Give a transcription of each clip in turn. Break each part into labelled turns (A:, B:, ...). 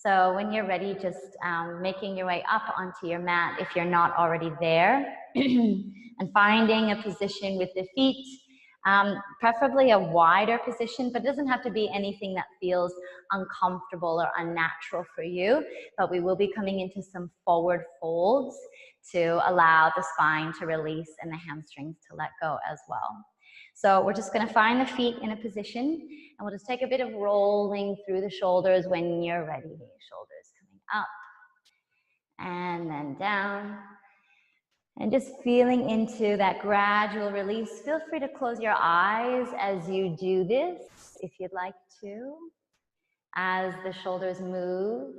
A: So when you're ready, just making your way up onto your mat if you're not already there, and finding a position with the feet, preferably a wider position, but it doesn't have to be anything that feels uncomfortable or unnatural for you. But we will be coming into some forward folds to allow the spine to release and the hamstrings to let go as well. So we're just going to find the feet in a position, and we'll just take a bit of rolling through the shoulders when you're ready. Shoulders coming up and then down. And just feeling into that gradual release. Feel free to close your eyes as you do this, if you'd like to, as the shoulders move.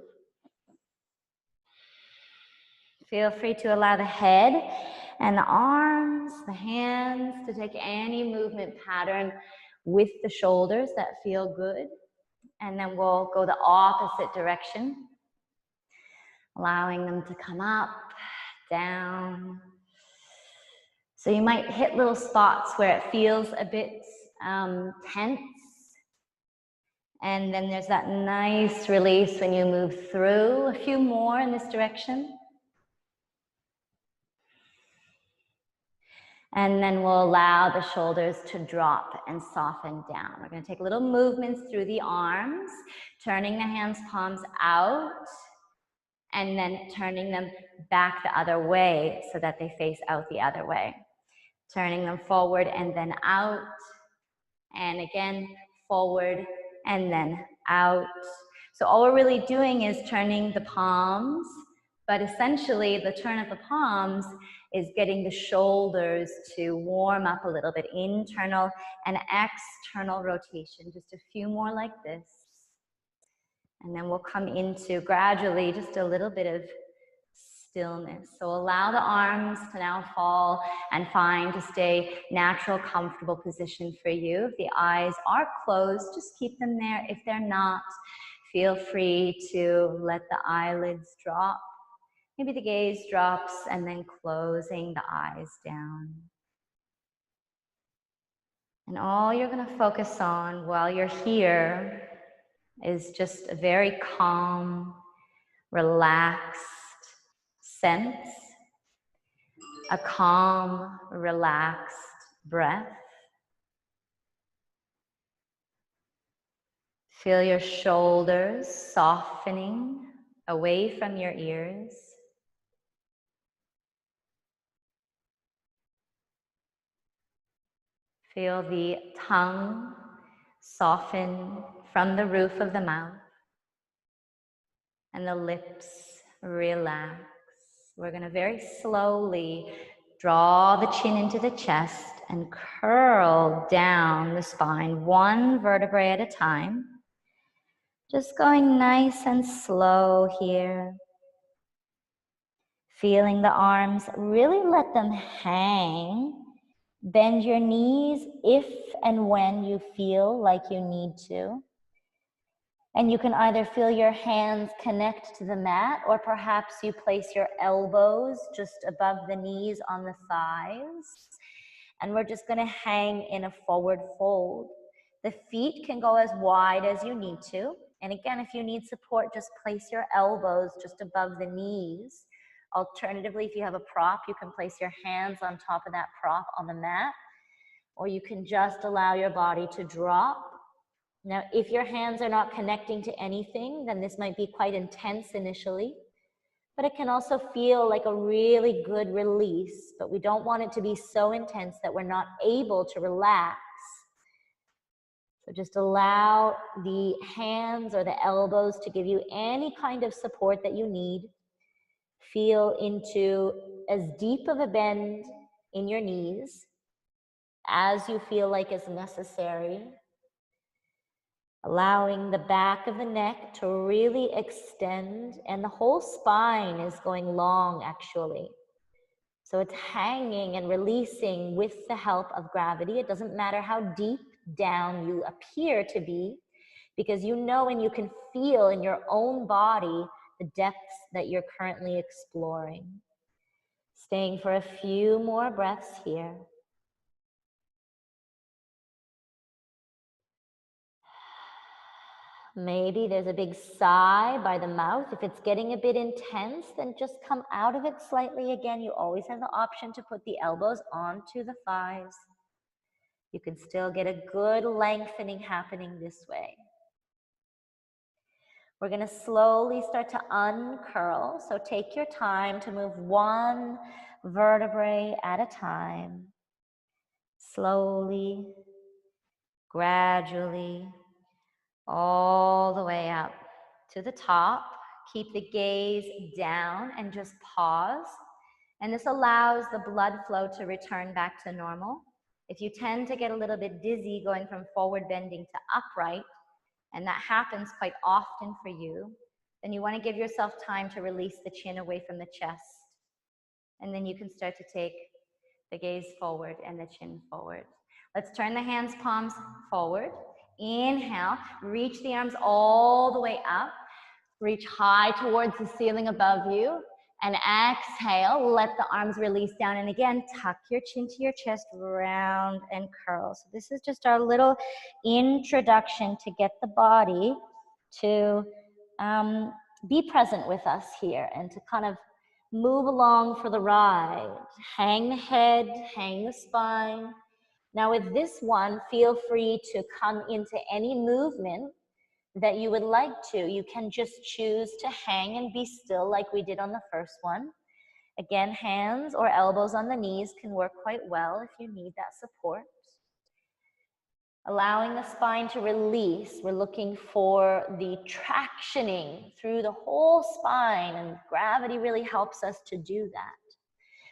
A: Feel free to allow the head and the arms, the hands to take any movement pattern with the shoulders that feel good. And then we'll go the opposite direction, allowing them to come up, down. So you might hit little spots where it feels a bit tense. And then there's that nice release when you move through. A few more in this direction. And then we'll allow the shoulders to drop and soften down. We're going to take little movements through the arms, turning the hands, palms out, and then turning them back the other way so that they face out the other way. Turning them forward and then out, and again, forward and then out. So all we're really doing is turning the palms, but essentially the turn of the palms is getting the shoulders to warm up a little bit. Internal and external rotation. Just a few more like this. And then we'll come into gradually just a little bit of stillness. So allow the arms to now fall and find to stay natural, comfortable position for you. If the eyes are closed, just keep them there. If they're not, feel free to let the eyelids drop. Maybe the gaze drops and then closing the eyes down. And all you're going to focus on while you're here is just a very calm, relaxed sense, a calm, relaxed breath. Feel your shoulders softening away from your ears. Feel the tongue soften from the roof of the mouth and the lips relax. We're going to very slowly draw the chin into the chest and curl down the spine, one vertebrae at a time. Just going nice and slow here. Feeling the arms, really let them hang. Bend your knees if and when you feel like you need to. And you can either feel your hands connect to the mat, or perhaps you place your elbows just above the knees on the thighs. And we're just going to hang in a forward fold. The feet can go as wide as you need to. And again, if you need support, just place your elbows just above the knees. Alternatively, if you have a prop, you can place your hands on top of that prop on the mat, or you can just allow your body to drop. Now, if your hands are not connecting to anything, then this might be quite intense initially, but it can also feel like a really good release, but we don't want it to be so intense that we're not able to relax. So just allow the hands or the elbows to give you any kind of support that you need. Feel into as deep of a bend in your knees as you feel like is necessary. Allowing the back of the neck to really extend, and the whole spine is going long actually. So it's hanging and releasing with the help of gravity. It doesn't matter how deep down you appear to be, because you know and you can feel in your own body the depths that you're currently exploring. Staying for a few more breaths here. Maybe there's a big sigh by the mouth. If it's getting a bit intense, then just come out of it slightly again. You always have the option to put the elbows onto the thighs. You can still get a good lengthening happening this way. We're going to slowly start to uncurl. So take your time to move one vertebrae at a time. Slowly, gradually, all the way up to the top. Keep the gaze down and just pause. And this allows the blood flow to return back to normal. If you tend to get a little bit dizzy going from forward bending to upright, and that happens quite often for you, then you want to give yourself time to release the chin away from the chest. And then you can start to take the gaze forward and the chin forward. Let's turn the hands, palms forward. Inhale, reach the arms all the way up. Reach high towards the ceiling above you. And exhale, let the arms release down. And again, tuck your chin to your chest, round and curl. So this is just our little introduction to get the body to be present with us here and to kind of move along for the ride. Hang the head, hang the spine. Now with this one, feel free to come into any movement that you would like to. You can just choose to hang and be still like we did on the first one. Again, hands or elbows on the knees can work quite well if you need that support. Allowing the spine to release. We're looking for the tractioning through the whole spine, and gravity really helps us to do that.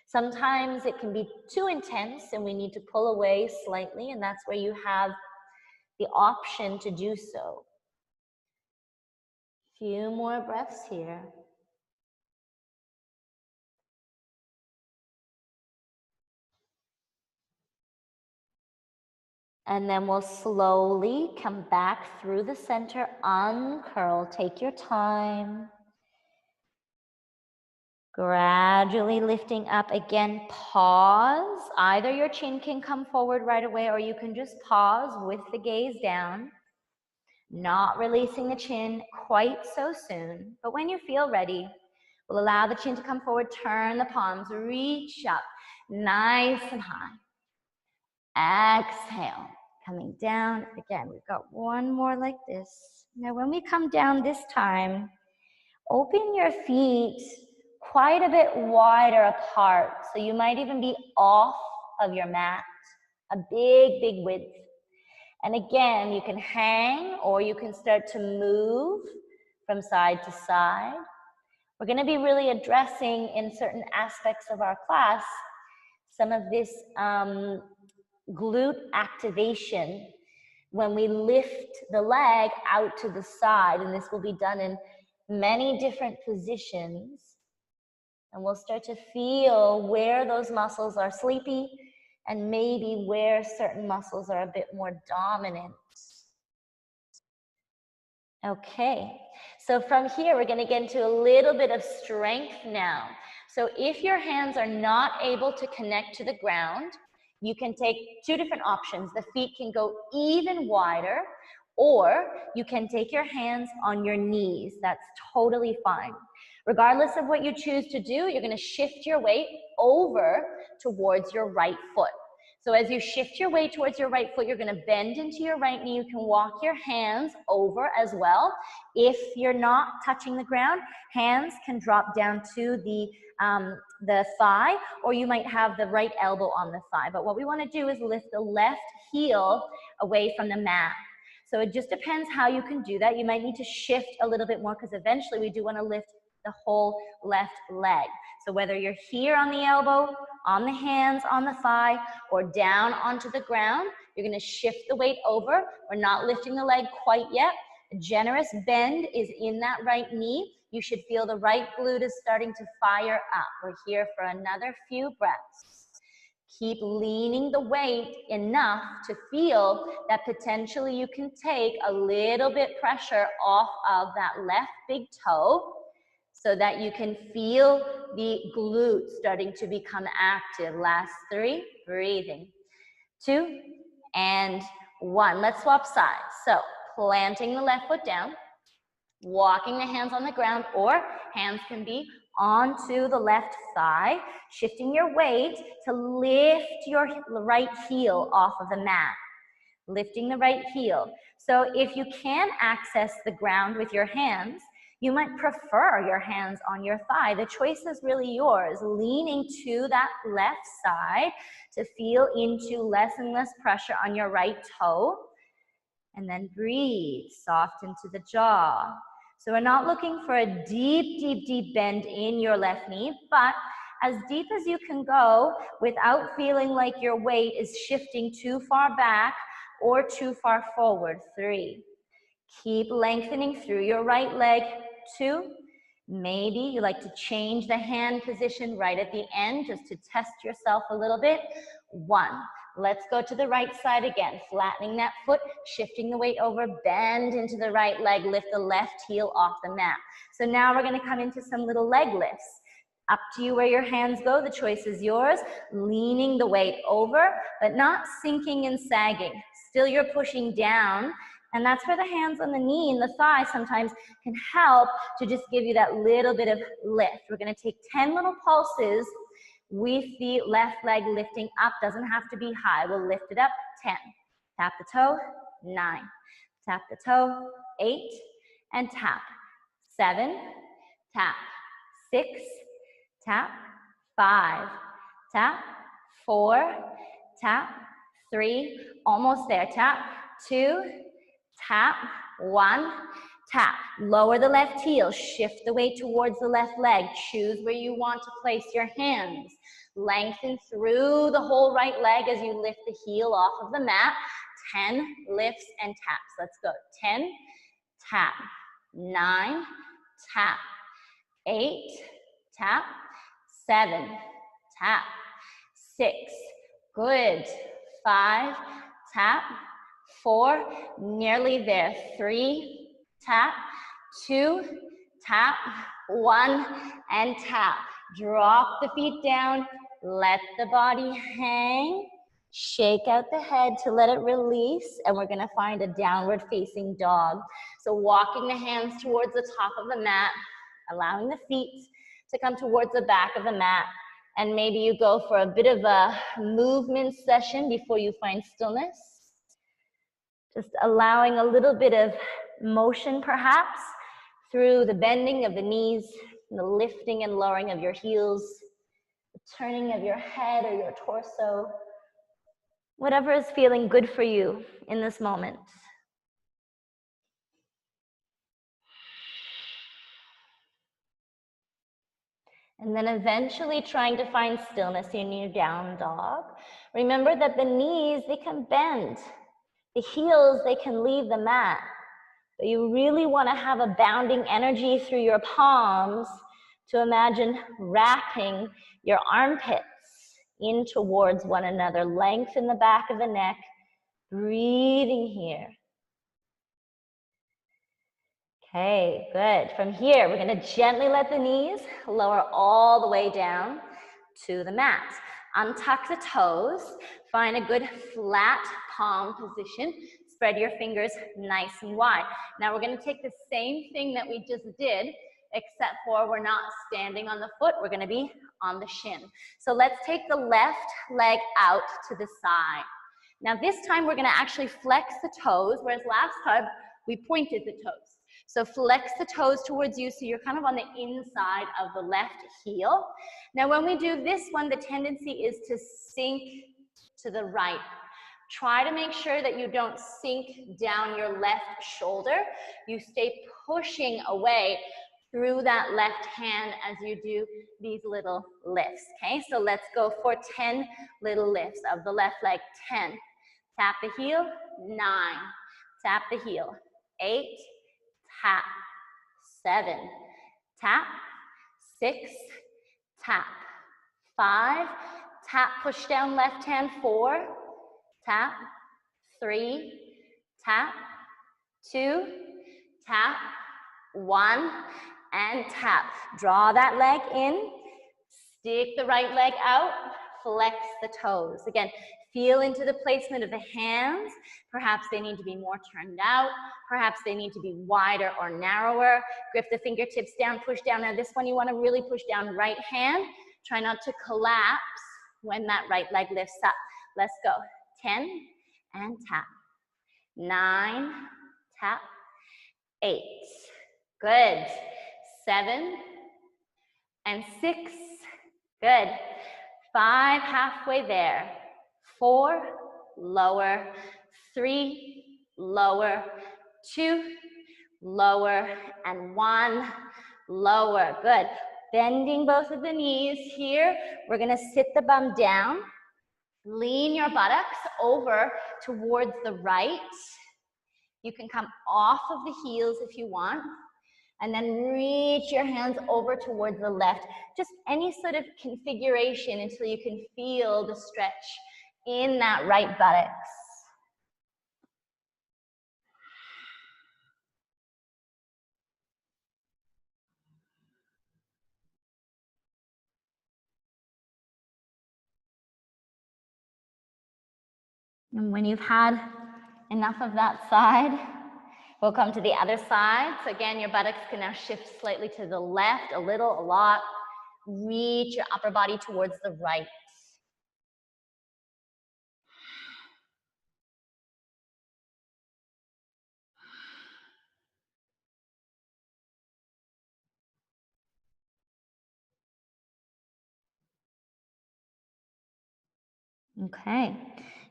A: Sometimes it can be too intense and we need to pull away slightly, and that's where you have the option to do so. Few more breaths here. And then we'll slowly come back through the center, uncurl, take your time. Gradually lifting up again, pause. Either your chin can come forward right away or you can just pause with the gaze down. Not releasing the chin quite so soon, but when you feel ready, we'll allow the chin to come forward, turn the palms, reach up, nice and high. Exhale, coming down. Again, we've got one more like this. Now when we come down this time, open your feet quite a bit wider apart. So you might even be off of your mat, a big, big width. And again, you can hang or you can start to move from side to side. We're going to be really addressing in certain aspects of our class some of this glute activation when we lift the leg out to the side, and this will be done in many different positions. And we'll start to feel where those muscles are sleepy and maybe where certain muscles are a bit more dominant. Okay, so from here, we're going to get into a little bit of strength now. So if your hands are not able to connect to the ground, you can take two different options. The feet can go even wider, or you can take your hands on your knees. That's totally fine. Regardless of what you choose to do, you're going to shift your weight over towards your right foot. So as you shift your weight towards your right foot, you're going to bend into your right knee. You can walk your hands over as well. If you're not touching the ground, hands can drop down to the thigh, or you might have the right elbow on the thigh. But what we want to do is lift the left heel away from the mat. So it just depends how you can do that. You might need to shift a little bit more because eventually we do want to lift the whole left leg. So whether you're here on the elbow, on the hands, on the thigh, or down onto the ground, you're going to shift the weight over. We're not lifting the leg quite yet. A generous bend is in that right knee. You should feel the right glute is starting to fire up. We're here for another few breaths. Keep leaning the weight enough to feel that potentially you can take a little bit pressure off of that left big toe, so that you can feel the glutes starting to become active. Last 3, breathing. 2 and 1. Let's swap sides. So planting the left foot down, walking the hands on the ground, or hands can be onto the left thigh, shifting your weight to lift your right heel off of the mat. Lifting the right heel. So if you can access the ground with your hands, you might prefer your hands on your thigh. The choice is really yours. Leaning to that left side to feel into less and less pressure on your right toe. And then breathe, soft into the jaw. So we're not looking for a deep, deep, deep bend in your left knee, but as deep as you can go without feeling like your weight is shifting too far back or too far forward. 3. Keep lengthening through your right leg. 2. Maybe you like to change the hand position right at the end just to test yourself a little bit. 1. Let's go to the right side again, flattening that foot, shifting the weight over, bend into the right leg, lift the left heel off the mat. So now we're gonna come into some little leg lifts. Up to you where your hands go, the choice is yours. Leaning the weight over, but not sinking and sagging. Still you're pushing down, and that's where the hands on the knee and the thigh sometimes can help to just give you that little bit of lift. We're gonna take 10 little pulses with the left leg lifting up. Doesn't have to be high. We'll lift it up. 10. Tap the toe. 9. Tap the toe. 8. And tap. 7. Tap. 6. Tap. 5. Tap. 4. Tap. 3. Almost there. Tap. 2. Tap. 1. Tap. Lower the left heel. Shift the weight towards the left leg. Choose where you want to place your hands. Lengthen through the whole right leg as you lift the heel off of the mat. 10 lifts and taps. Let's go. 10. Tap. 9. Tap. 8. Tap. 7. Tap. 6. Good. 5. Tap. 4. Nearly there. 3. Tap. 2. Tap. 1. And tap. Drop the feet down. Let the body hang. Shake out the head to let it release. And we're going to find a downward facing dog. So walking the hands towards the top of the mat. Allowing the feet to come towards the back of the mat. And maybe you go for a bit of a movement session before you find stillness. Just allowing a little bit of motion perhaps through the bending of the knees, the lifting and lowering of your heels, the turning of your head or your torso. Whatever is feeling good for you in this moment. And then eventually trying to find stillness in your down dog. Remember that the knees, they can bend. The heels, they can leave the mat. But you really want to have a bounding energy through your palms to imagine wrapping your armpits in towards one another. Lengthen the back of the neck. Breathing here. Okay, good. From here, we're going to gently let the knees lower all the way down to the mat. Untuck the toes. Find a good flat palm position. Spread your fingers nice and wide. Now we're going to take the same thing that we just did, except for we're not standing on the foot. We're going to be on the shin. So let's take the left leg out to the side. Now this time we're going to actually flex the toes, whereas last time we pointed the toes. So flex the toes towards you so you're kind of on the inside of the left heel. Now when we do this one, the tendency is to sink to the right. Try to make sure that you don't sink down your left shoulder. You stay pushing away through that left hand as you do these little lifts, okay? So let's go for 10 little lifts of the left leg. 10. Tap the heel. 9. Tap the heel. 8. Tap. 7. Tap. 6. Tap. 5. Tap, push down left hand. 4. Tap. 3. Tap. 2. Tap. 1. And tap. Draw that leg in. Stick the right leg out. Flex the toes. Again,
B: Feel into the placement of the hands. Perhaps they need to be more turned out. Perhaps they need to be wider or narrower. Grip the fingertips down, push down. Now this one you want to really push down right hand. Try not to collapse when that right leg lifts up. Let's go. 10 and tap. 9, tap. 8. Good. 7 and 6. Good. 5, halfway there. 4, lower. 3, lower. 2, lower. And 1, lower. Good. Bending both of the knees here. We're going to sit the bum down. Lean your buttocks over towards the right. You can come off of the heels if you want. And then reach your hands over towards the left. Just any sort of configuration until you can feel the stretch in that right buttocks. And when you've had enough of that side, we'll come to the other side. So again, your buttocks can now shift slightly to the left, a little, a lot. Reach your upper body towards the right. Okay,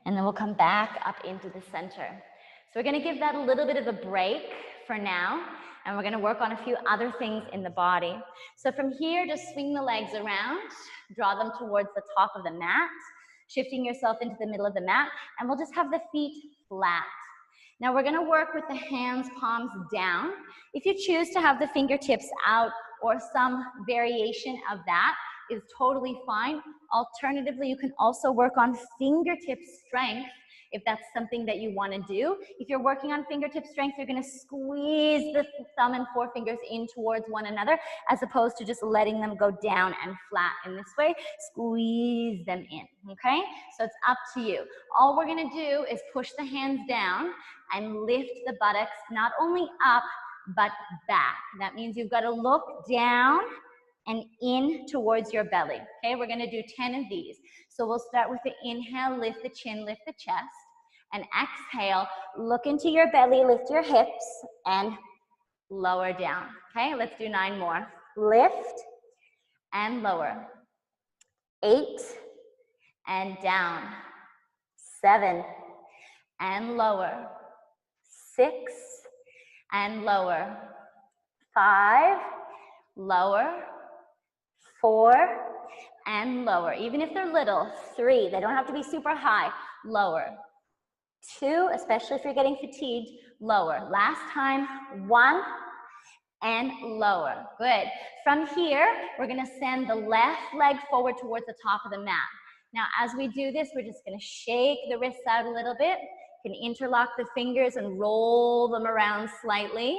B: and then we'll come back up into the center. So we're going to give that a little bit of a break for now, and we're going to work on a few other things in the body. So from here, just swing the legs around, draw them towards the top of the mat, shifting yourself into the middle of the mat, and we'll just have the feet flat. Now we're going to work with the hands, palms down. If you choose to have the fingertips out or some variation of that is totally fine. Alternatively, you can also work on fingertip strength if that's something that you want to do. If you're working on fingertip strength, you're going to squeeze the thumb and forefingers in towards one another as opposed to just letting them go down and flat in this way. Squeeze them in, okay? So it's up to you. All we're going to do is push the hands down and lift the buttocks not only up, but back. That means you've got to look down and in towards your belly. Okay, we're going to do 10 of these. So we'll start with the inhale, lift the chin, lift the chest. And exhale, look into your belly, lift your hips, and lower down. Okay, let's do 9 more. Lift and lower. 8 and down. 7 and lower. 6 and lower. 5, lower. 4 and lower. Even if they're little, 3, they don't have to be super high, lower. 2, especially if you're getting fatigued, lower. Last time, 1 and lower. Good. From here, we're going to send the left leg forward towards the top of the mat. Now, as we do this, we're just going to shake the wrists out a little bit. You can interlock the fingers and roll them around slightly.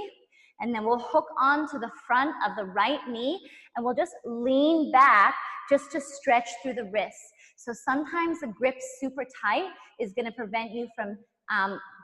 B: And then we'll hook onto the front of the right knee and we'll just lean back just to stretch through the wrists. So sometimes a grip super tight is going to prevent you from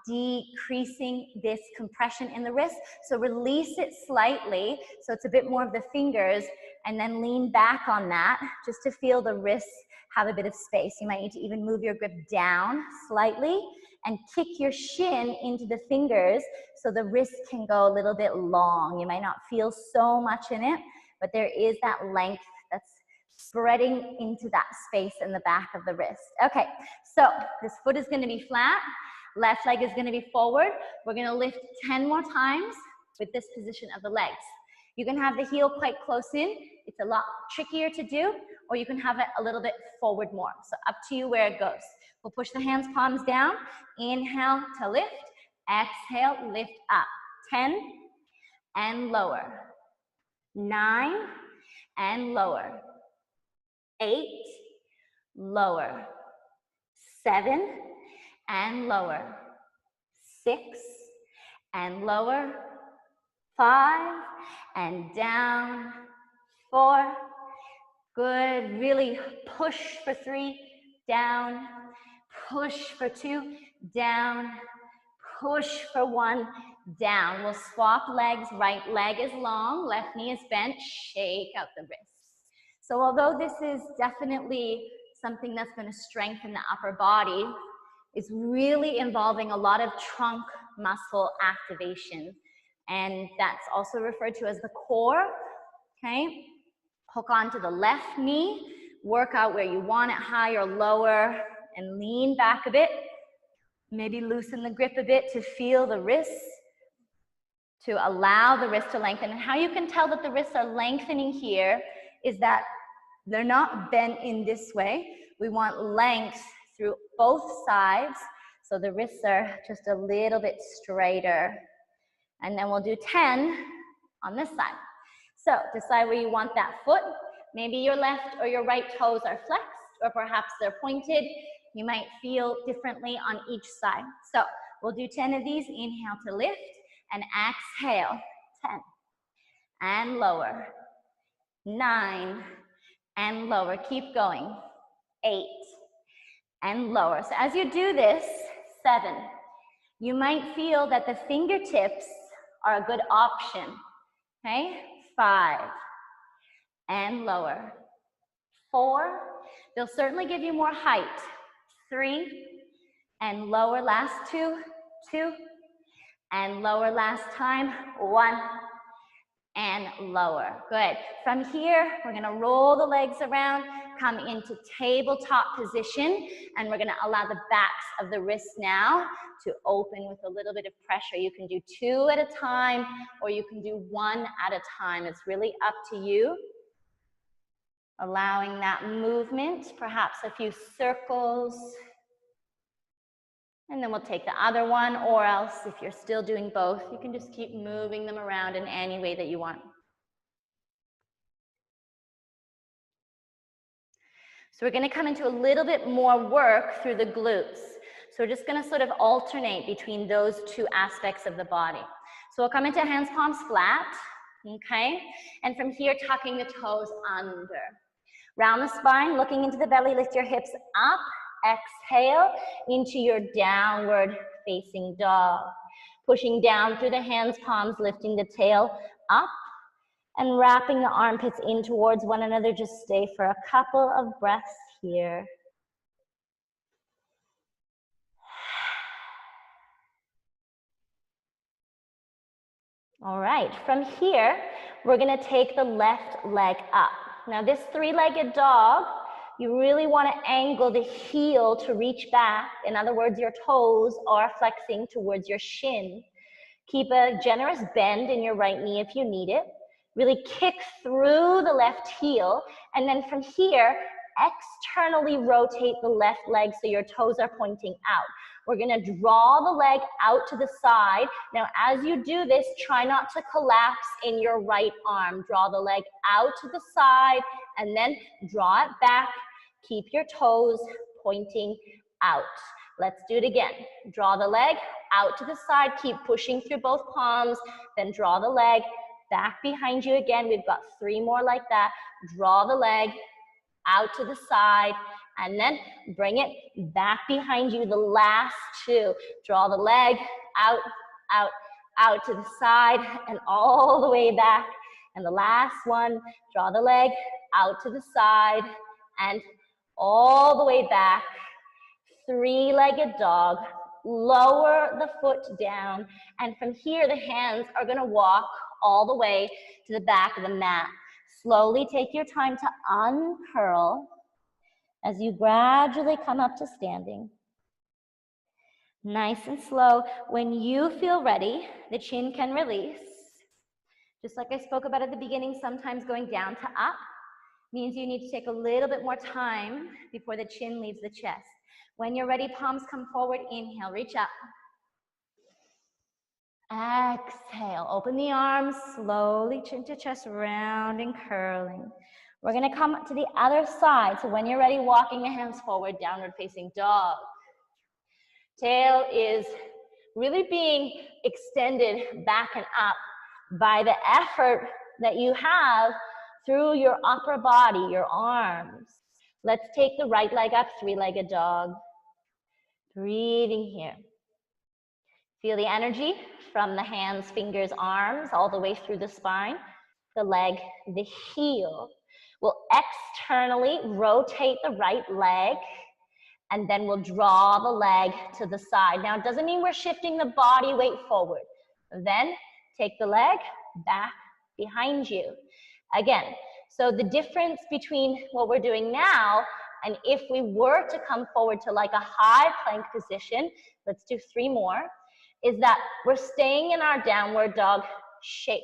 B: decreasing this compression in the wrist. So release it slightly so it's a bit more of the fingers and then lean back on that just to feel the wrists have a bit of space. You might need to even move your grip down slightly and kick your shin into the fingers so the wrist can go a little bit long. You might not feel so much in it, but there is that length that's spreading into that space in the back of the wrist. Okay, so this foot is going to be flat. Left leg is going to be forward. We're going to lift 10 more times with this position of the legs. You can have the heel quite close in. It's a lot trickier to do, or you can have it a little bit forward more. So up to you where it goes. We'll push the hands, palms down. Inhale to lift. Exhale, lift up. 10 and lower. 9 and lower. 8, lower. 7 and lower. 6 and lower. 5 and down. 4. Good. Really push for 3. Down. push for 2, down, push for 1, down. We'll swap legs. Right leg is long, left knee is bent. Shake out the wrists. So although this is definitely something that's going to strengthen the upper body, it's really involving a lot of trunk muscle activation. And that's also referred to as the core, okay? Hook onto the left knee, work out where you want it, high or lower, and lean back a bit. Maybe loosen the grip a bit to feel the wrists, to allow the wrist to lengthen. And how you can tell that the wrists are lengthening here is that they're not bent in this way. We want length through both sides, so the wrists are just a little bit straighter. And then we'll do 10 on this side. So decide where you want that foot. Maybe your left or your right toes are flexed, or perhaps they're pointed. You might feel differently on each side. So we'll do 10 of these. Inhale to lift and exhale. 10 and lower. 9 and lower. Keep going. 8 and lower. So as you do this, 7, you might feel that the fingertips are a good option. Okay? 5 and lower. 4, they'll certainly give you more height. 3 and lower. Last 2, 2 and lower. Last time, 1 and lower. Good. From here, we're gonna roll the legs around, come into tabletop position, and we're gonna allow the backs of the wrists now to open with a little bit of pressure. You can do 2 at a time, or you can do 1 at a time. It's really up to you. Allowing that movement, perhaps a few circles. And then we'll take the other one, or else if you're still doing both, you can just keep moving them around in any way that you want. So we're going to come into a little bit more work through the glutes. So we're just going to sort of alternate between those 2 aspects of the body. So we'll come into hands, palms flat, okay? And from here, tucking the toes under. Round the spine, looking into the belly, lift your hips up. Exhale into your downward facing dog. Pushing down through the hands, palms, lifting the tail up and wrapping the armpits in towards one another. Just stay for a couple of breaths here. All right, from here, we're gonna take the left leg up. Now this 3-legged dog, you really want to angle the heel to reach back. In other words, your toes are flexing towards your shin. Keep a generous bend in your right knee if you need it. Really kick through the left heel. And then from here, externally rotate the left leg so your toes are pointing out. We're going to draw the leg out to the side. Now, as you do this, try not to collapse in your right arm. Draw the leg out to the side and then draw it back. Keep your toes pointing out. Let's do it again. Draw the leg out to the side. Keep pushing through both palms. Then draw the leg back behind you again. We've got 3 more like that. Draw the leg out to the side. And then bring it back behind you. The last 2. Draw the leg out, out, out to the side and all the way back. And the last one, draw the leg out to the side and all the way back. 3-legged dog. Lower the foot down. And from here, the hands are going to walk all the way to the back of the mat. Slowly take your time to uncurl as you gradually come up to standing. Nice and slow. When you feel ready, the chin can release. Just like I spoke about at the beginning, sometimes going down to up means you need to take a little bit more time before the chin leaves the chest. When you're ready, palms come forward. Inhale, reach up. Exhale, open the arms, slowly chin to chest, round and curling. We're going to come to the other side. So when you're ready, walking the hands forward, downward facing dog. Tail is really being extended back and up by the effort that you have through your upper body, your arms. Let's take the right leg up, 3-legged dog. Breathing here. Feel the energy from the hands, fingers, arms, all the way through the spine, the leg, the heel. We'll externally rotate the right leg, and then we'll draw the leg to the side. Now, it doesn't mean we're shifting the body weight forward. Then take the leg back behind you. Again, so the difference between what we're doing now and if we were to come forward to like a high plank position, let's do 3 more, is that we're staying in our downward dog shape.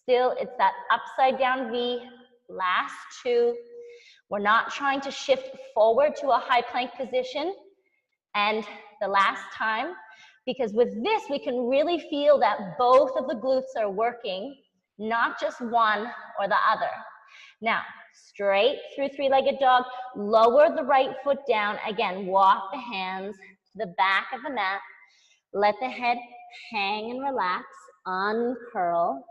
B: Still, it's that upside down V, last 2. We're not trying to shift forward to a high plank position. And the last time, because with this, we can really feel that both of the glutes are working, not just one or the other. Now, straight through 3-legged dog, lower the right foot down. Again, walk the hands to the back of the mat. Let the head hang and relax, uncurl.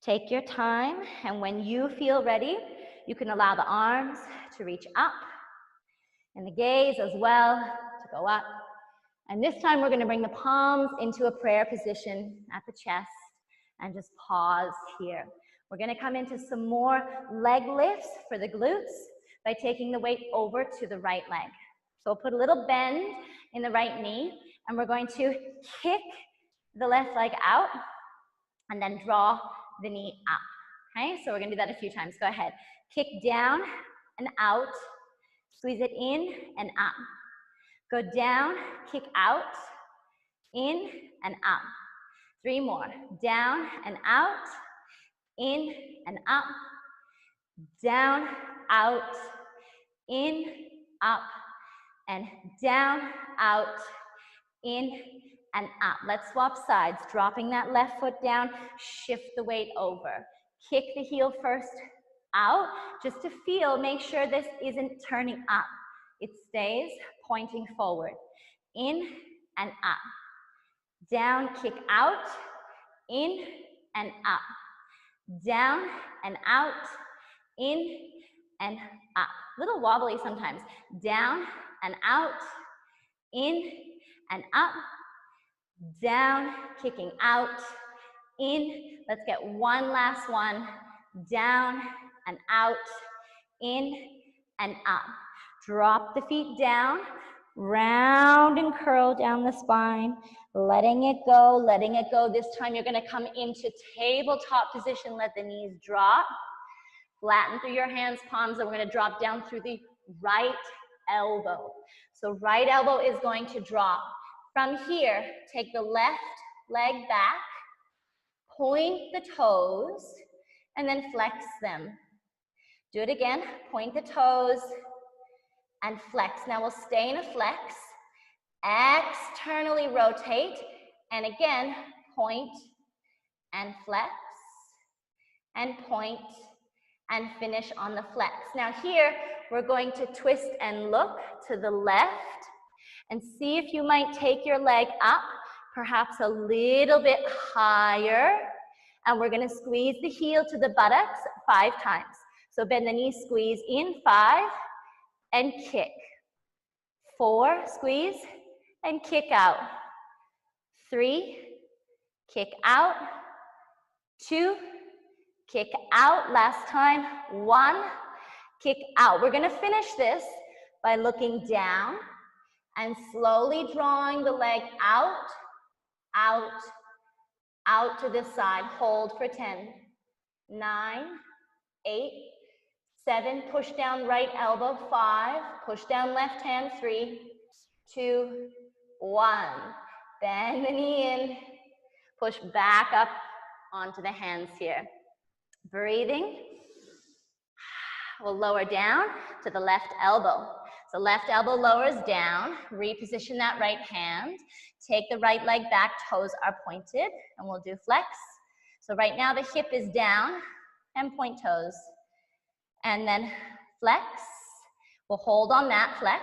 B: Take your time, and when you feel ready, you can allow the arms to reach up and the gaze as well to go up. And this time we're going to bring the palms into a prayer position at the chest and just pause here. We're going to come into some more leg lifts for the glutes by taking the weight over to the right leg. So we'll put a little bend in the right knee, and we're going to kick the left leg out and then draw the knee up. Okay, so we're going to do that a few times. Go ahead. Kick down and out. Squeeze it in and up. Go down, kick out, in and up. 3 more. Down and out, in and up. Down, out, in, up, and down, out, in, and up. Let's swap sides. Dropping that left foot down, shift the weight over. Kick the heel first out, just to feel, make sure this isn't turning up. It stays pointing forward. In and up. Down, kick out, in and up. Down and out, in and up. Little wobbly sometimes. Down and out, in and up. Down, kicking out, in. Let's get one last one. Down and out, in and up. Drop the feet down, round and curl down the spine, letting it go, letting it go. This time you're gonna come into tabletop position, let the knees drop. Flatten through your hands, palms, and we're gonna drop down through the right elbow. So right elbow is going to drop. From here, take the left leg back, point the toes, and then flex them. Do it again, point the toes and flex. Now we'll stay in a flex, externally rotate, and again, point and flex, and point, and finish on the flex. Now here, we're going to twist and look to the left, and see if you might take your leg up, perhaps a little bit higher, and we're gonna squeeze the heel to the buttocks 5 times. So bend the knees, squeeze in, 5, and kick. 4, squeeze, and kick out. 3, kick out. 2, kick out. Last time, 1, kick out. We're gonna finish this by looking down and slowly drawing the leg out, out, out to this side. Hold for 10, 9, 8, 7, push down right elbow, 5, push down left hand, 3, 2, 1. Bend the knee in, push back up onto the hands here. Breathing. We'll lower down to the left elbow. So left elbow lowers down, reposition that right hand, take the right leg back, toes are pointed, and we'll do flex. So right now the hip is down, and point toes. And then flex. We'll hold on that flex,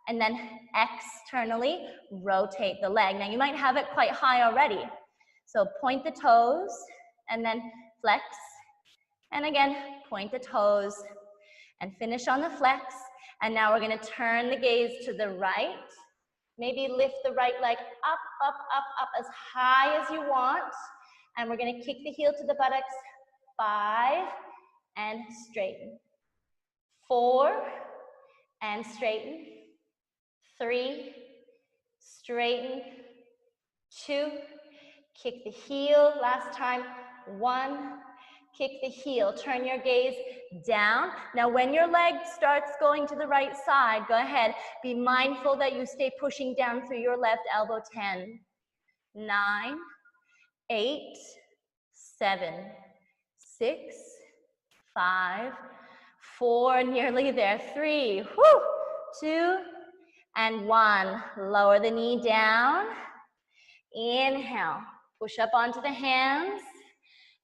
B: and then externally rotate the leg. Now you might have it quite high already. So point the toes, and then flex. And again, point the toes. and finish on the flex. And now we're gonna turn the gaze to the right. Maybe lift the right leg up, up, up, up as high as you want. And we're gonna kick the heel to the buttocks. 5, and straighten. 4, and straighten. 3, straighten. 2, kick the heel. Last time. 1, kick the heel. Turn your gaze down. Now when your leg starts going to the right side, go ahead. Be mindful that you stay pushing down through your left elbow. 10, 9, 8, 7, 6, 5, 4, nearly there. 3, 2, and 1. Lower the knee down. Inhale, push up onto the hands,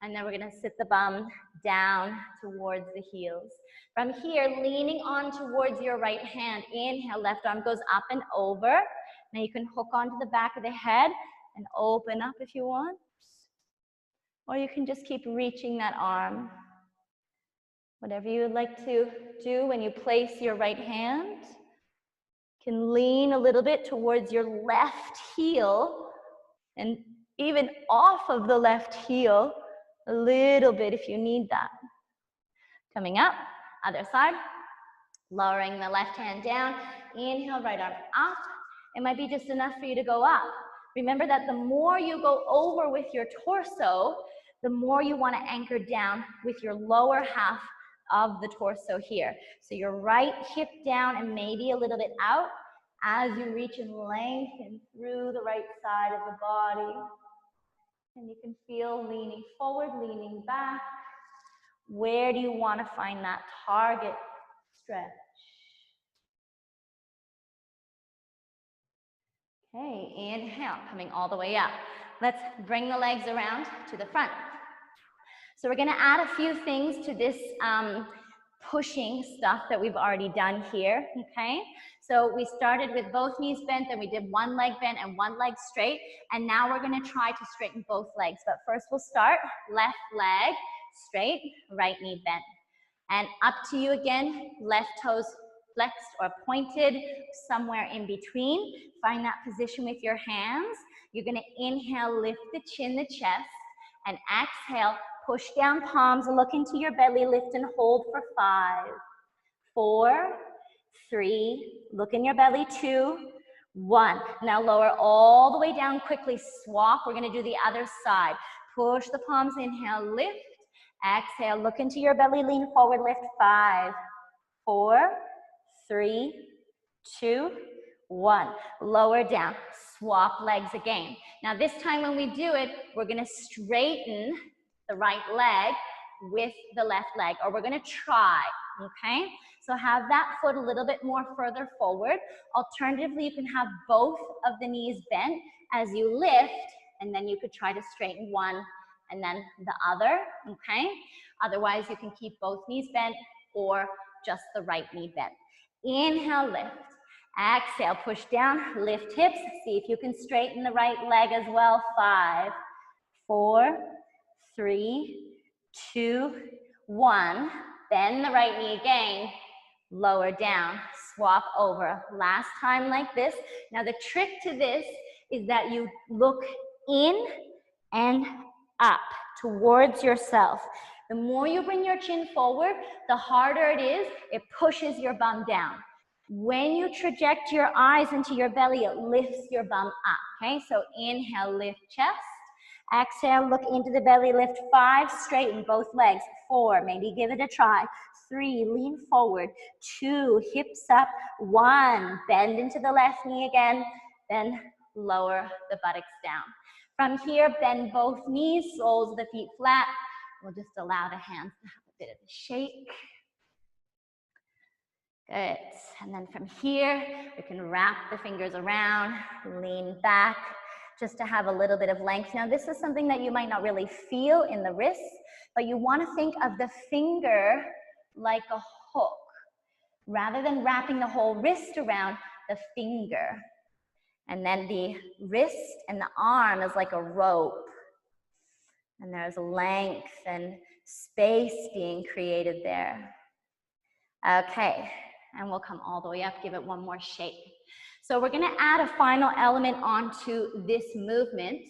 B: and then we're gonna sit the bum down towards the heels. From here, leaning on towards your right hand. Inhale, left arm goes up and over. Now you can hook onto the back of the head and open up if you want. Or you can just keep reaching that arm. Whatever you would like to do when you place your right hand. You can lean a little bit towards your left heel and even off of the left heel a little bit if you need that. Coming up, other side. Lowering the left hand down. Inhale, right arm up. It might be just enough for you to go up. Remember that the more you go over with your torso, the more you want to anchor down with your lower half of the torso here. So your right hip down and maybe a little bit out as you reach and lengthen through the right side of the body. And you can feel leaning forward, leaning back. Where do you want to find that target stretch? Okay, inhale, coming all the way up. Let's bring the legs around to the front. So we're gonna add a few things to this pushing stuff that we've already done here, okay? So we started with both knees bent, then we did one leg bent and one leg straight, and now we're gonna try to straighten both legs. But first we'll start, left leg straight, right knee bent. And up to you again, left toes flexed or pointed, somewhere in between. Find that position with your hands. You're gonna inhale, lift the chin, the chest, and exhale, push down palms, look into your belly, lift and hold for 5, 4, 3, look in your belly, 2, 1. Now lower all the way down quickly, swap. We're gonna do the other side. Push the palms, inhale, lift, exhale, look into your belly, lean forward, lift, 5, 4, 3, 2, 1. Lower down, swap legs again. Now this time when we do it, we're gonna straighten the right leg with the left leg, or we're gonna try, okay? So have that foot a little bit more further forward. Alternatively, you can have both of the knees bent as you lift, and then you could try to straighten one and then the other, okay? Otherwise, you can keep both knees bent or just the right knee bent. Inhale, lift. Exhale, push down, lift hips. See if you can straighten the right leg as well. 5, 4, 3, 2, 1. Bend the right knee again. Lower down, swap over. Last time like this. Now the trick to this is that you look in and up towards yourself. The more you bring your chin forward, the harder it is. It pushes your bum down. When you traject your eyes into your belly, it lifts your bum up, okay? So inhale, lift chest. Exhale, look into the belly, lift 5, straighten both legs. 4, maybe give it a try. 3, lean forward. 2, hips up. 1, bend into the left knee again. Then lower the buttocks down. From here, bend both knees, soles of the feet flat. We'll just allow the hands to have a bit of a shake. Good. And then from here, we can wrap the fingers around, lean back, just to have a little bit of length. Now, this is something that you might not really feel in the wrists, but you want to think of the finger like a hook, rather than wrapping the whole wrist around the finger. And then the wrist and the arm is like a rope. And there's length and space being created there. Okay, and we'll come all the way up, give it one more shake. So we're gonna add a final element onto this movement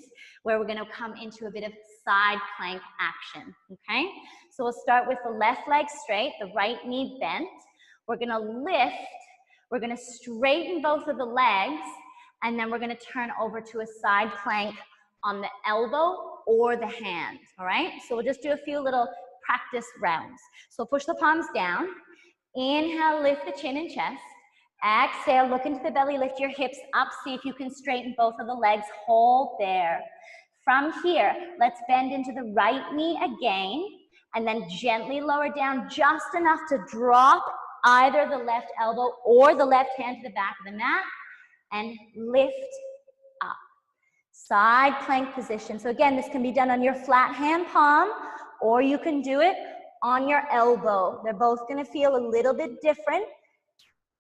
B: where we're gonna come into a bit of side plank action, okay? So we'll start with the left leg straight, the right knee bent. We're gonna lift, we're gonna straighten both of the legs, and then we're gonna turn over to a side plank on the elbow or the hand, all right? So we'll just do a few little practice rounds. So push the palms down. Inhale, lift the chin and chest. Exhale, look into the belly, lift your hips up. See if you can straighten both of the legs. Hold there. From here, let's bend into the right knee again, and then gently lower down just enough to drop either the left elbow or the left hand to the back of the mat, and lift up. Side plank position. So again, this can be done on your flat hand palm, or you can do it on your elbow. They're both gonna feel a little bit different.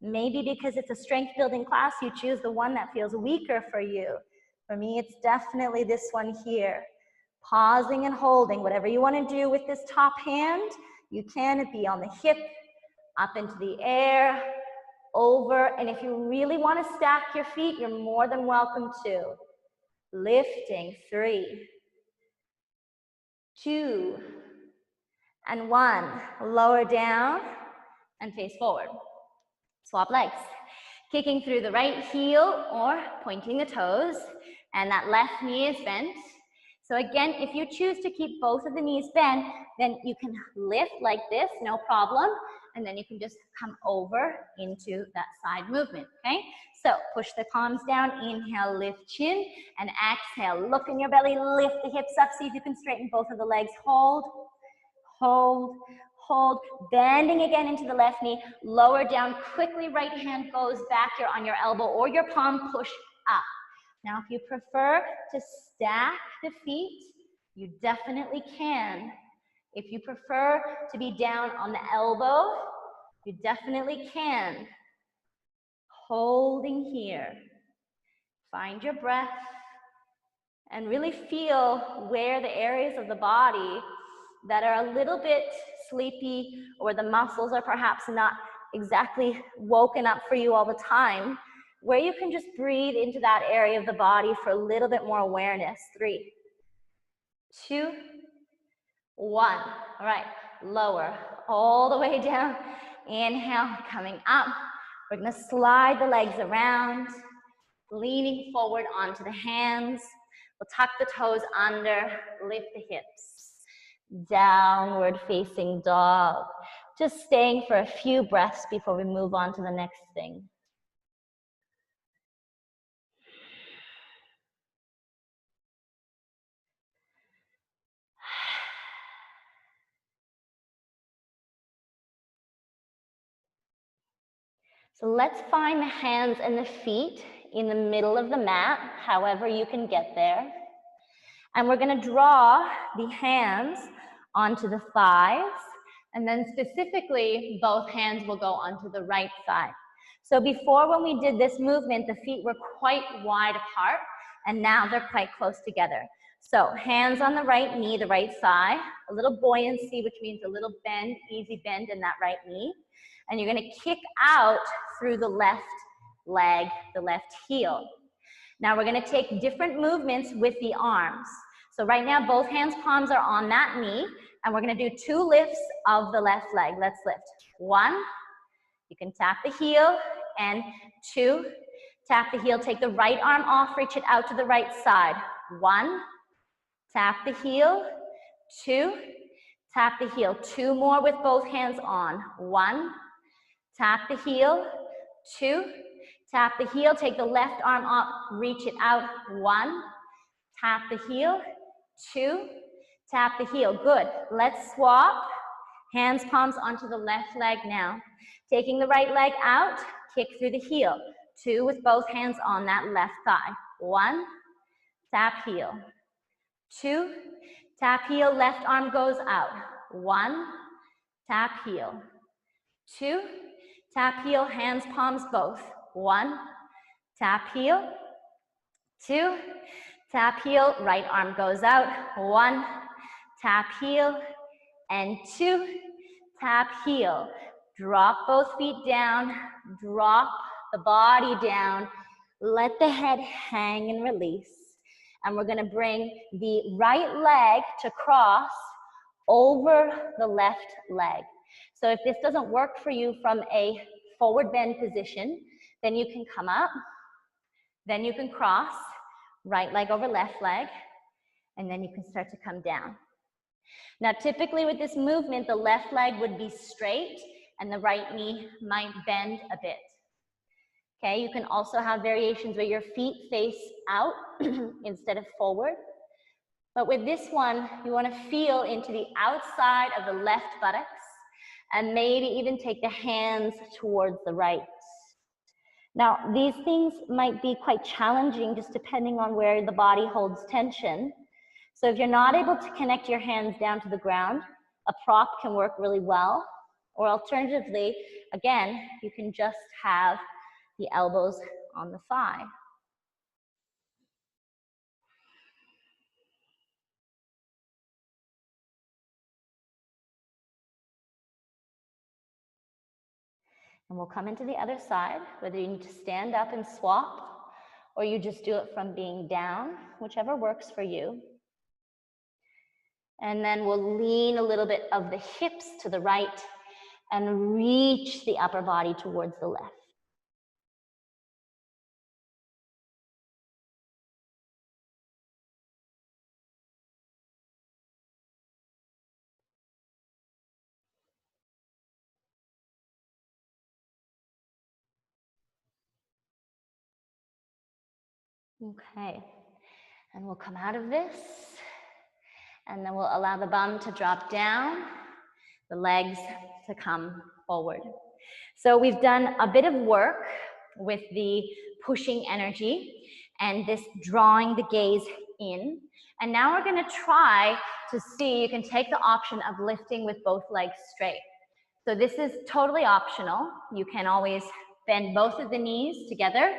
B: Maybe because it's a strength building class, you choose the one that feels weaker for you. For me, it's definitely this one here. Pausing and holding, whatever you wanna do with this top hand, you can. It be on the hip, up into the air, over, and if you really wanna stack your feet, you're more than welcome to. Lifting, 3, 2, and 1. Lower down and face forward. Swap legs. Kicking through the right heel or pointing the toes, and that left knee is bent. So again, if you choose to keep both of the knees bent, then you can lift like this, no problem, and then you can just come over into that side movement, okay? So push the palms down, inhale, lift chin, and exhale, look in your belly, lift the hips up, see if you can straighten both of the legs, hold, hold, hold, bending again into the left knee, lower down quickly, right hand goes back, you're on your elbow or your palm, push up. Now, if you prefer to stack the feet, you definitely can. If you prefer to be down on the elbow, you definitely can. Holding here. Find your breath and really feel where the areas of the body that are a little bit sleepy or the muscles are perhaps not exactly woken up for you all the time, where you can just breathe into that area of the body for a little bit more awareness. 3, 2, 1. All right, lower all the way down. Inhale, coming up. We're gonna slide the legs around, leaning forward onto the hands. We'll tuck the toes under, lift the hips. Downward facing dog. Just staying for a few breaths before we move on to the next thing. So let's find the hands and the feet in the middle of the mat, however you can get there. And we're gonna draw the hands onto the thighs, and then specifically, both hands will go onto the right side. So before, when we did this movement, the feet were quite wide apart, and now they're quite close together. So hands on the right knee, the right thigh, a little buoyancy, which means a little bend, easy bend in that right knee. And you're gonna kick out through the left leg, the left heel. Now we're gonna take different movements with the arms. So right now, both hands' palms are on that knee, and we're gonna do 2 lifts of the left leg. Let's lift. 1, you can tap the heel, and 2, tap the heel, take the right arm off, reach it out to the right side. 1, tap the heel, 2, tap the heel. 2 more with both hands on. 1, tap the heel, 2, tap the heel, take the left arm up, reach it out. 1, tap the heel, 2, tap the heel. Good. Let's swap. Hands, palms onto the left leg now. Taking the right leg out, kick through the heel. 2 with both hands on that left thigh. 1, tap heel. 2, tap heel, left arm goes out. 1, tap heel. 2, tap heel, hands, palms both. 1, tap heel. 2, tap heel, right arm goes out. 1, tap heel, and 2, tap heel. Drop both feet down, drop the body down, let the head hang and release. And we're gonna bring the right leg to cross over the left leg. So if this doesn't work for you from a forward bend position, then you can come up, then you can cross, right leg over left leg, and then you can start to come down. Now, typically with this movement, the left leg would be straight and the right knee might bend a bit. Okay, you can also have variations where your feet face out instead of forward. But with this one, you want to feel into the outside of the left buttocks and maybe even take the hands towards the right. Now, these things might be quite challenging just depending on where the body holds tension. So if you're not able to connect your hands down to the ground, a prop can work really well. Or alternatively, again, you can just have the elbows on the thigh. And we'll come into the other side, whether you need to stand up and swap, or you just do it from being down, whichever works for you. And then we'll lean a little bit of the hips to the right and reach the upper body towards the left. Okay, and we'll come out of this, and then we'll allow the bum to drop down, the legs to come forward. So we've done a bit of work with the pushing energy and this drawing the gaze in. And now we're gonna try to see, you can take the option of lifting with both legs straight. So this is totally optional. You can always bend both of the knees together.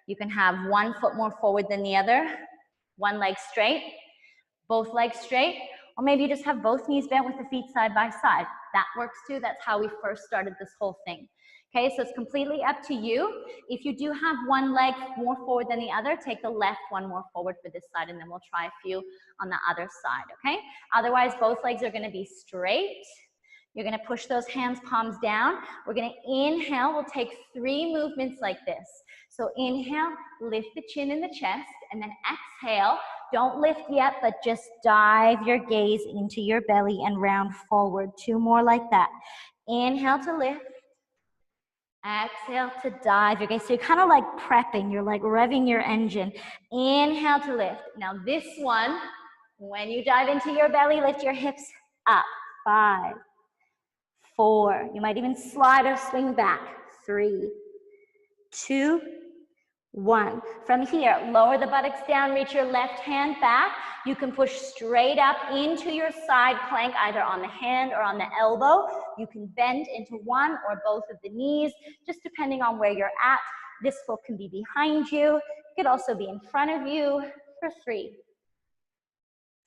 B: You can have one foot more forward than the other, one leg straight, both legs straight, or maybe you just have both knees bent with the feet side by side. That works too. That's how we first started this whole thing. Okay, so it's completely up to you. If you do have one leg more forward than the other, take the left one more forward for this side, and then we'll try a few on the other side, okay? Otherwise, both legs are gonna be straight. You're gonna push those hands, palms down. We're gonna inhale. We'll take 3 movements like this. So inhale, lift the chin and the chest, and then exhale. Don't lift yet, but just dive your gaze into your belly and round forward. 2 more like that. Inhale to lift. Exhale to dive your gaze. So you're kind of like prepping. You're like revving your engine. Inhale to lift. Now this one, when you dive into your belly, lift your hips up. 5, 4. You might even slide or swing back. 3, 2, 1. From here, lower the buttocks down, reach your left hand back. You can push straight up into your side plank, either on the hand or on the elbow. You can bend into one or both of the knees, just depending on where you're at. This foot can be behind you. It could also be in front of you. For 3,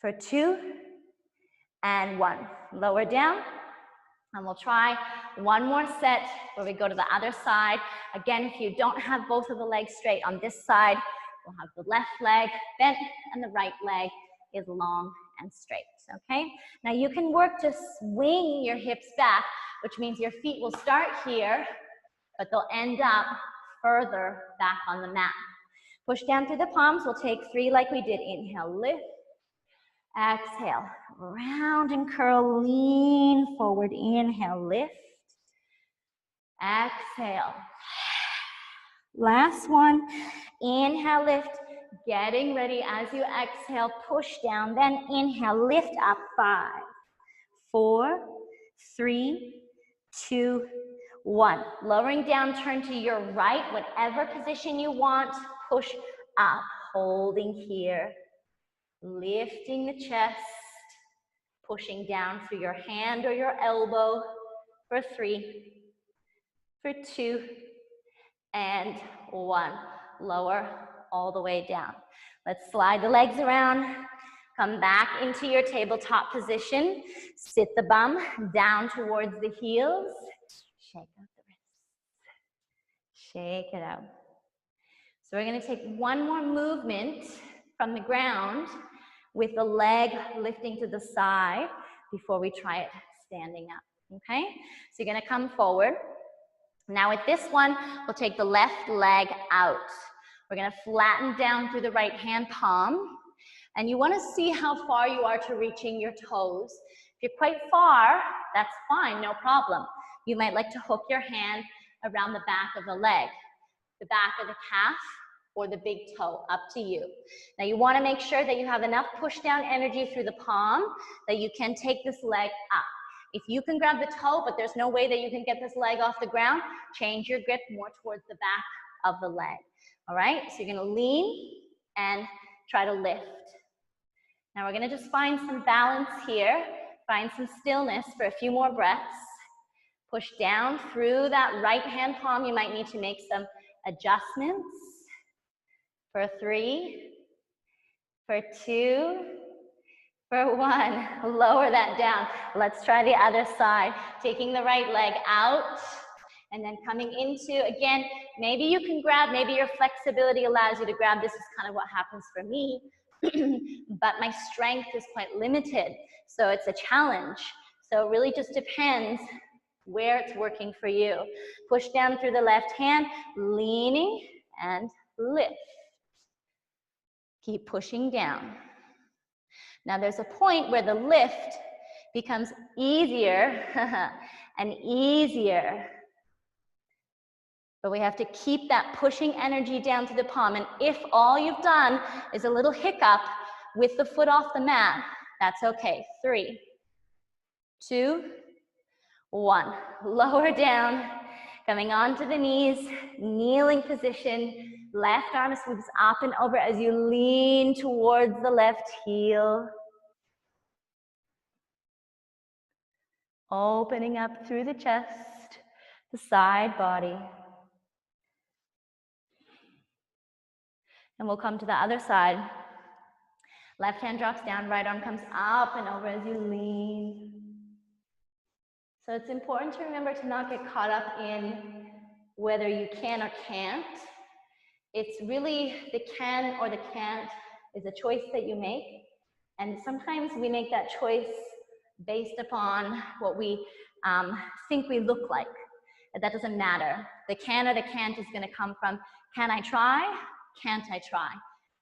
B: for 2, and 1. Lower down. And we'll try one more set where we go to the other side. Again, if you don't have both of the legs straight on this side, we'll have the left leg bent and the right leg is long and straight, okay? Now you can work to swing your hips back, which means your feet will start here, but they'll end up further back on the mat. Push down through the palms. We'll take 3 like we did. Inhale, lift. Exhale, round and curl, lean forward. Inhale, lift. Exhale. Last one. Inhale, lift. Getting ready as you exhale, push down. Then inhale, lift up. 5, 4, 3, 2, 1. Lowering down, turn to your right, whatever position you want. Push up, holding here. Lifting the chest, pushing down through your hand or your elbow. For 3, for 2, and 1. Lower all the way down. Let's slide the legs around. Come back into your tabletop position. Sit the bum down towards the heels. shake out the wrists. Shake it out. So we're going to take one more movement from the ground with the leg lifting to the side before we try it standing up, okay? So you're going to come forward. Now with this one, we'll take the left leg out. We're going to flatten down through the right hand palm. And you want to see how far you are to reaching your toes. If you're quite far, that's fine, no problem. You might like to hook your hand around the back of the leg, the back of the calf, or the big toe, up to you. Now you want to make sure that you have enough push down energy through the palm that you can take this leg up. If you can grab the toe, but there's no way that you can get this leg off the ground, change your grip more towards the back of the leg. All right, so you're going to lean and try to lift. Now we're going to just find some balance here, find some stillness for a few more breaths. Push down through that right hand palm. You might need to make some adjustments. For 3, for 2, for 1. Lower that down. Let's try the other side. Taking the right leg out and then coming into, again, maybe you can grab, maybe your flexibility allows you to grab. This is kind of what happens for me. But my strength is quite limited, so it's a challenge. So it really just depends where it's working for you. Push down through the left hand, leaning and lift. Keep pushing down. Now there's a point where the lift becomes easier and easier. But we have to keep that pushing energy down to the palm. And if all you've done is a little hiccup with the foot off the mat, that's okay. 3, 2, 1. Lower down, coming onto the knees, kneeling position. Left arm sweeps up and over as you lean towards the left heel. Opening up through the chest, the side body. And we'll come to the other side. Left hand drops down, right arm comes up and over as you lean. So it's important to remember to not get caught up in whether you can or can't. It's really the can or the can't is a choice that you make. And sometimes we make that choice based upon what we think we look like. But that doesn't matter. The can or the can't is going to come from, can I try? Can't I try?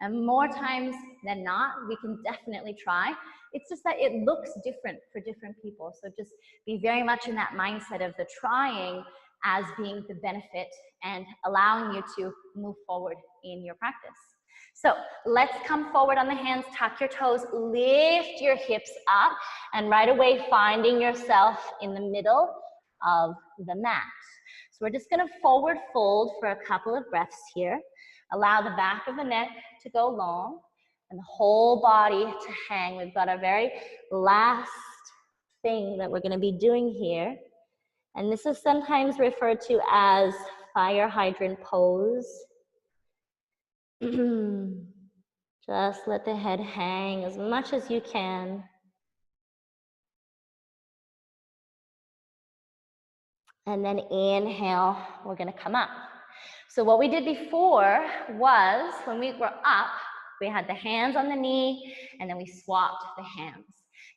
B: And more times than not, we can definitely try. It's just that it looks different for different people. So just be very much in that mindset of the trying as being the benefit and allowing you to move forward in your practice. So let's come forward on the hands, tuck your toes, lift your hips up, and right away finding yourself in the middle of the mat. So we're just going to forward fold for a couple of breaths here. Allow the back of the neck to go long and the whole body to hang. We've got our very last thing that we're going to be doing here. And this is sometimes referred to as fire hydrant pose. Just let the head hang as much as you can. And then inhale, we're going to come up. So what we did before was, when we were up, we had the hands on the knee, and then we swapped the hands.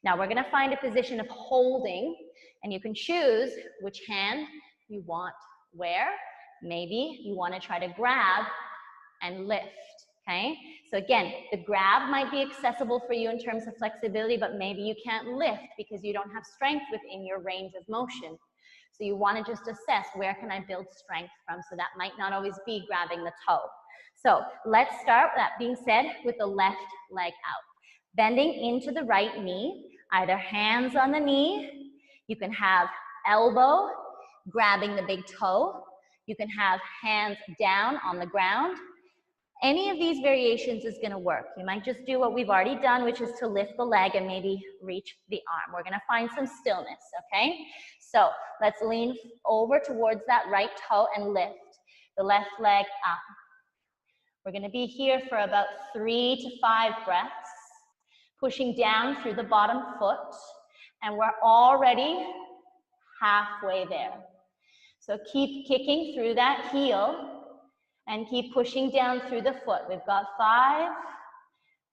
B: Now we're going to find a position of holding, and you can choose which hand you want where. Maybe you want to try to grab and lift, okay? So again, the grab might be accessible for you in terms of flexibility, but maybe you can't lift because you don't have strength within your range of motion. So you want to just assess, where can I build strength from? So that might not always be grabbing the toe. So let's start, that being said, with the left leg out. Bending into the right knee, either hands on the knee. You can have elbow grabbing the big toe. You can have hands down on the ground. Any of these variations is going to work. You might just do what we've already done, which is to lift the leg and maybe reach the arm. We're going to find some stillness, okay? So let's lean over towards that right toe and lift the left leg up. We're going to be here for about 3 to 5 breaths, pushing down through the bottom foot, and we're already halfway there. So keep kicking through that heel and keep pushing down through the foot. We've got 5,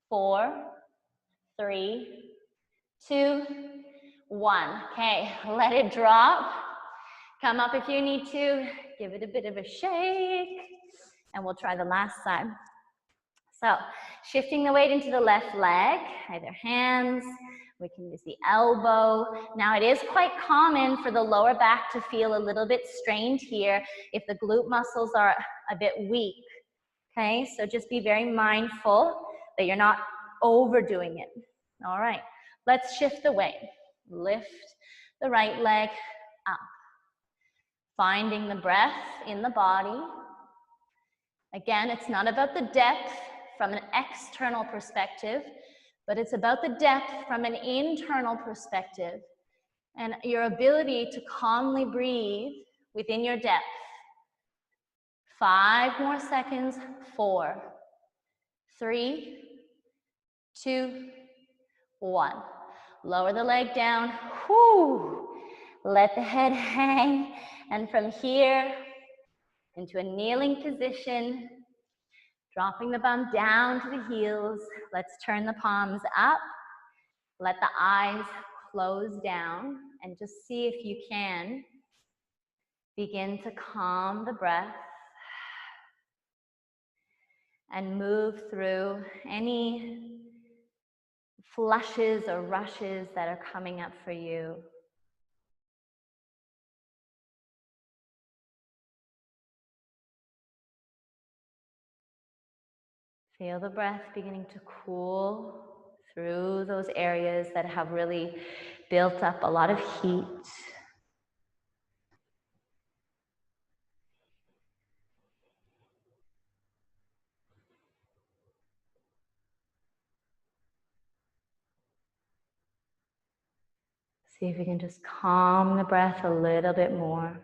B: 4, 3, 2, 1. Okay, let it drop. Come up if you need to. Give it a bit of a shake. And we'll try the last side. So, shifting the weight into the left leg, either hands, we can use the elbow. Now, it is quite common for the lower back to feel a little bit strained here if the glute muscles are a bit weak. Okay, so just be very mindful that you're not overdoing it. All right, let's shift the weight. Lift the right leg up. Finding the breath in the body. Again, it's not about the depth from an external perspective, but it's about the depth from an internal perspective and your ability to calmly breathe within your depth. 5 more seconds. 4, 3, 2, 1. Lower the leg down. Whoo! Let the head hang. And from here, into a kneeling position, dropping the bum down to the heels. Let's turn the palms up. Let the eyes close down and just see if you can begin to calm the breath and move through any flushes or rushes that are coming up for you. Feel the breath beginning to cool through those areas that have really built up a lot of heat. See if you can just calm the breath a little bit more.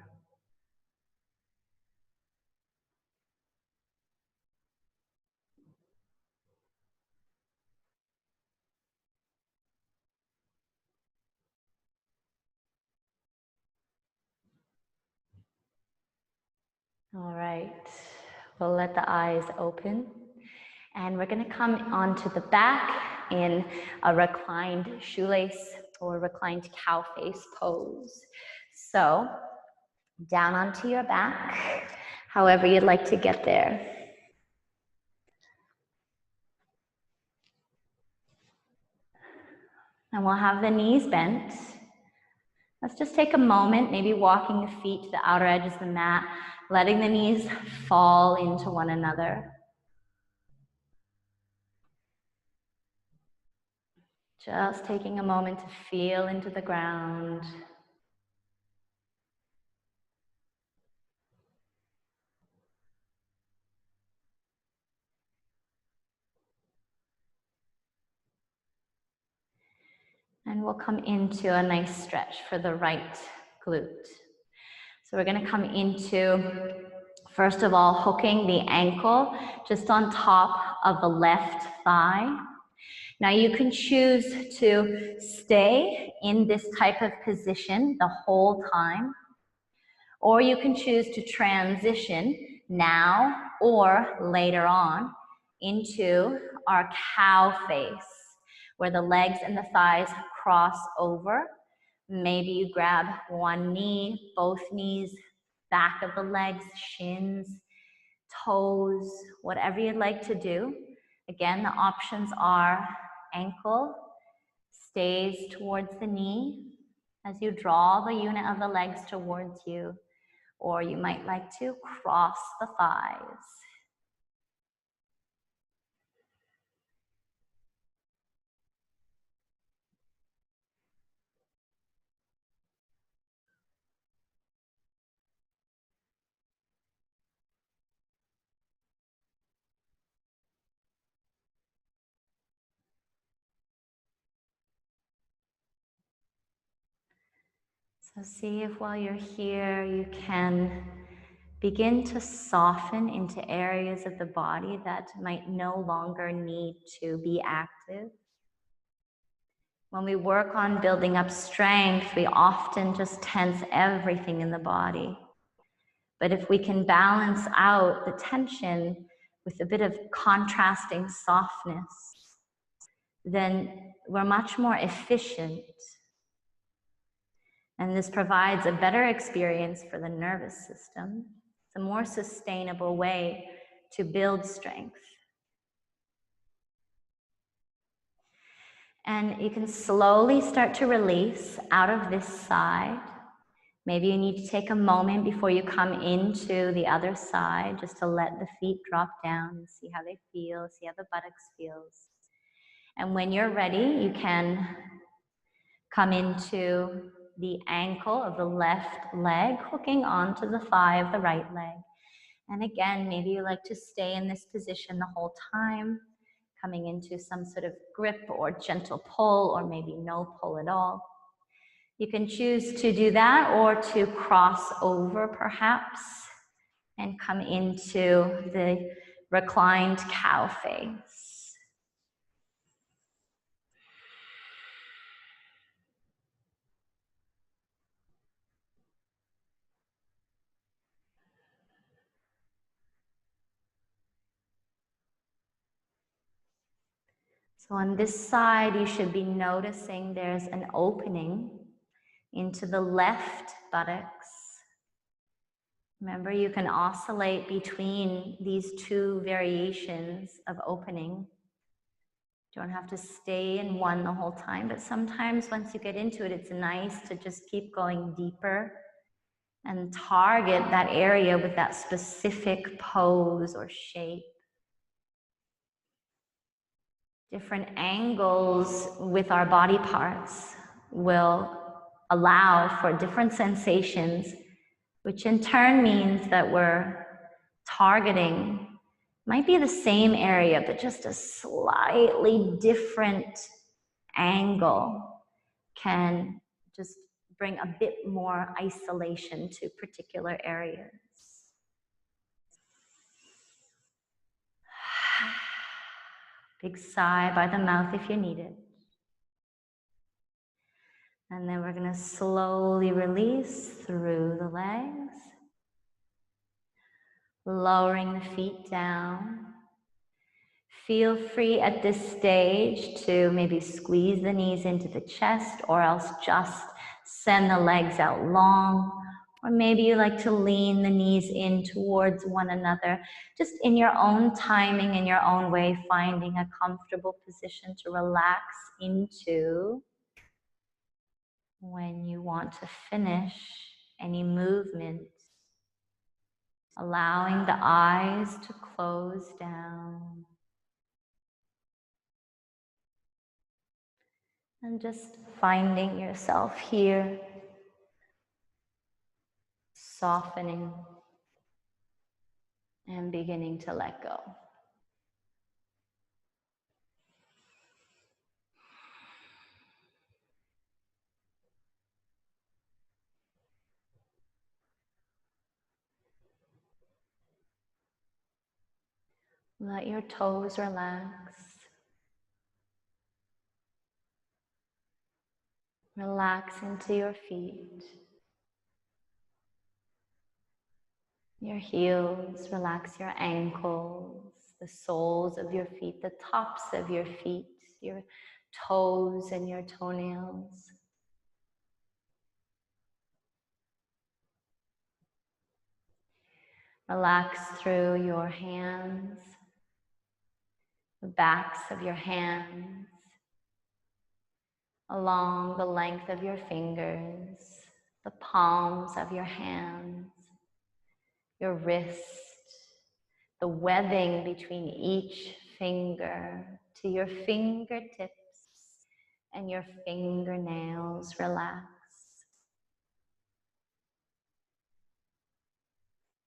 B: All right, we'll let the eyes open. And we're going to come onto the back in a reclined shoelace or reclined cow face pose. So, down onto your back, however you'd like to get there. And we'll have the knees bent. Let's just take a moment, maybe walking the feet to the outer edges of the mat, letting the knees fall into one another. Just taking a moment to feel into the ground. And we'll come into a nice stretch for the right glute. So we're going to come into, first of all, hooking the ankle just on top of the left thigh. Now you can choose to stay in this type of position the whole time, or you can choose to transition now or later on into our cow face, where the legs and the thighs cross over. Maybe you grab one knee, both knees, back of the legs, shins, toes, whatever you'd like to do. Again, the options are ankle stays towards the knee as you draw the unit of the legs towards you, or you might like to cross the thighs. So see if while you're here, you can begin to soften into areas of the body that might no longer need to be active. When we work on building up strength, we often just tense everything in the body. But if we can balance out the tension with a bit of contrasting softness, then we're much more efficient. And this provides a better experience for the nervous system. It's a more sustainable way to build strength. And you can slowly start to release out of this side. Maybe you need to take a moment before you come into the other side just to let the feet drop down and see how they feel, see how the buttocks feels. And when you're ready, you can come into the ankle of the left leg, hooking onto the thigh of the right leg. And again, maybe you like to stay in this position the whole time, coming into some sort of grip or gentle pull, or maybe no pull at all. You can choose to do that or to cross over perhaps and come into the reclined cow face. So on this side, you should be noticing there's an opening into the left buttocks. Remember, you can oscillate between these two variations of opening. You don't have to stay in one the whole time, but sometimes once you get into it, it's nice to just keep going deeper and target that area with that specific pose or shape. Different angles with our body parts will allow for different sensations, which in turn means that we're targeting, might be the same area, but just a slightly different angle can just bring a bit more isolation to particular areas. Big sigh by the mouth if you need it. And then we're going to slowly release through the legs, lowering the feet down. Feel free at this stage to maybe squeeze the knees into the chest, or else just send the legs out long. Or maybe you like to lean the knees in towards one another, just in your own timing, in your own way, finding a comfortable position to relax into when you want to finish any movement, allowing the eyes to close down. And just finding yourself here, softening and beginning to let go. Let your toes relax. Relax into your feet. Your heels, relax your ankles, the soles of your feet, the tops of your feet, your toes and your toenails. Relax through your hands, the backs of your hands, along the length of your fingers, the palms of your hands, your wrist, the webbing between each finger to your fingertips and your fingernails. Relax.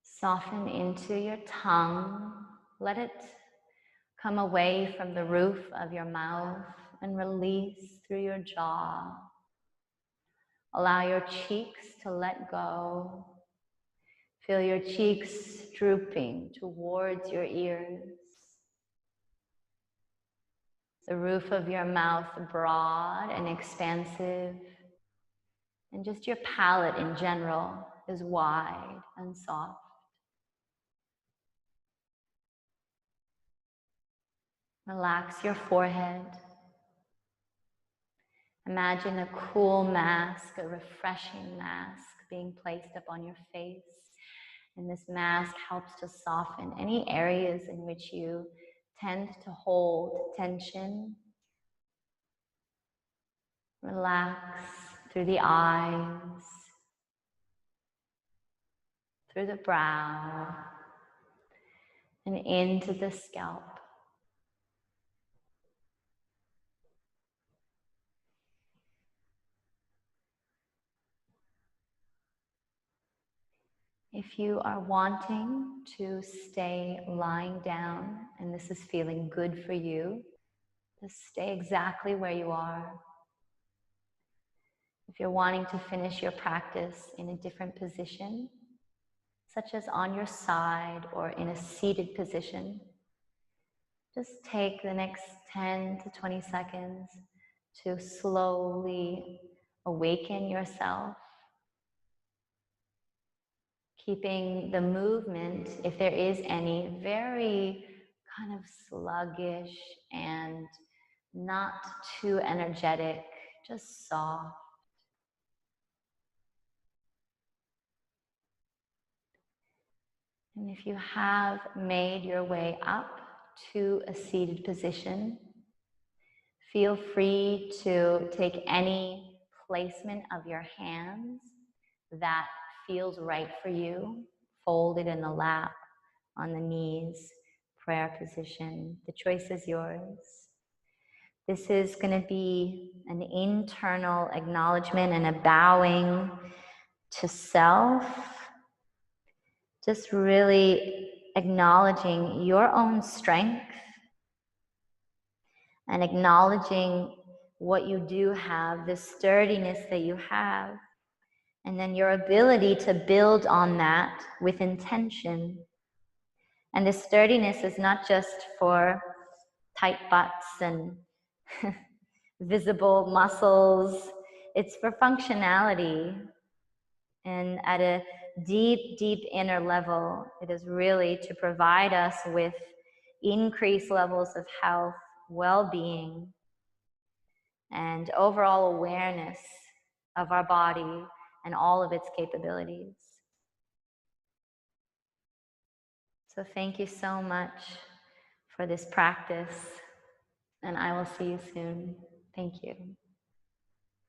B: Soften into your tongue. Let it come away from the roof of your mouth and release through your jaw. Allow your cheeks to let go. Feel your cheeks drooping towards your ears. The roof of your mouth broad and expansive. And just your palate in general is wide and soft. Relax your forehead. Imagine a cool mask, a refreshing mask being placed upon your face. And this mask helps to soften any areas in which you tend to hold tension. Relax through the eyes, through the brow, and into the scalp. If you are wanting to stay lying down and this is feeling good for you, just stay exactly where you are. If you're wanting to finish your practice in a different position, such as on your side or in a seated position, just take the next 10 to 20 seconds to slowly awaken yourself, keeping the movement, if there is any, very kind of sluggish and not too energetic, just soft. And if you have made your way up to a seated position, feel free to take any placement of your hands that feels right for you, folded in the lap, on the knees, prayer position. The choice is yours. This is going to be an internal acknowledgement and a bowing to self. Just really acknowledging your own strength and acknowledging what you do have, the sturdiness that you have, and then your ability to build on that with intention. And this sturdiness is not just for tight butts and visible muscles, it's for functionality. And at a deep, deep inner level, it is really to provide us with increased levels of health, well-being, and overall awareness of our body and all of its capabilities. So thank you so much for this practice, and I will see you soon. Thank you.